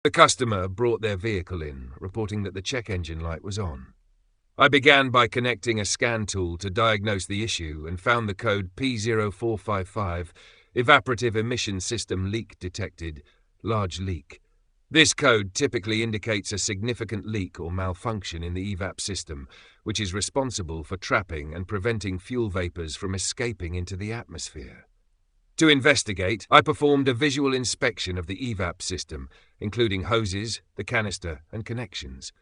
The customer brought their vehicle in, reporting that the check engine light was on. I began by connecting a scan tool to diagnose the issue and found the code P0455, Evaporative Emission System Leak Detected, large leak. This code typically indicates a significant leak or malfunction in the EVAP system, which is responsible for trapping and preventing fuel vapors from escaping into the atmosphere. To investigate, I performed a visual inspection of the EVAP system, including hoses, the canister, and connections.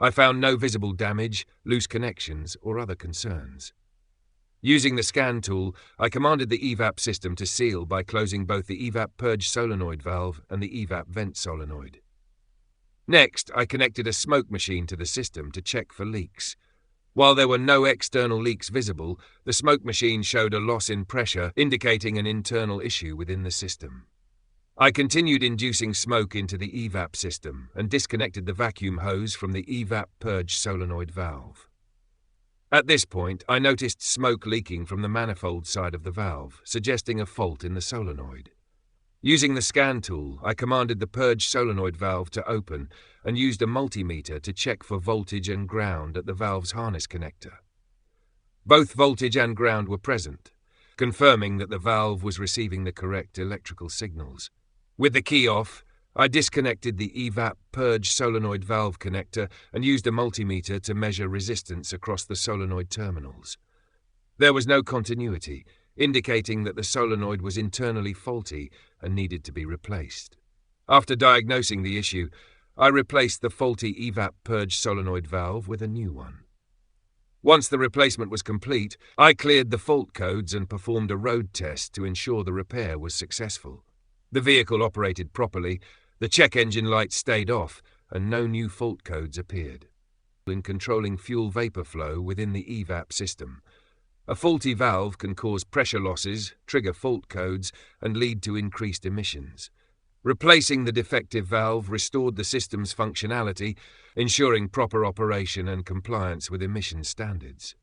I found no visible damage, loose connections, or other concerns. Using the scan tool, I commanded the EVAP system to seal by closing both the EVAP Purge Solenoid valve and the EVAP Vent Solenoid. Next, I connected a smoke machine to the system to check for leaks. While there were no external leaks visible, the smoke machine showed a loss in pressure, indicating an internal issue within the system. I continued inducing smoke into the EVAP system and disconnected the vacuum hose from the EVAP Purge Solenoid valve. At this point, I noticed smoke leaking from the manifold side of the valve, suggesting a fault in the solenoid. Using the scan tool, I commanded the Purge Solenoid valve to open and used a multimeter to check for voltage and ground at the valve's harness connector. Both voltage and ground were present, confirming that the valve was receiving the correct electrical signals. With the key off, I disconnected the EVAP Purge Solenoid valve connector and used a multimeter to measure resistance across the solenoid terminals. There was no continuity, indicating that the solenoid was internally faulty and needed to be replaced. After diagnosing the issue, I replaced the faulty EVAP Purge Solenoid valve with a new one. Once the replacement was complete, I cleared the fault codes and performed a road test to ensure the repair was successful. The vehicle operated properly, the check engine light stayed off, and no new fault codes appeared. In controlling fuel vapor flow within the EVAP system, a faulty valve can cause pressure losses, trigger fault codes, and lead to increased emissions. Replacing the defective valve restored the system's functionality, ensuring proper operation and compliance with emission standards.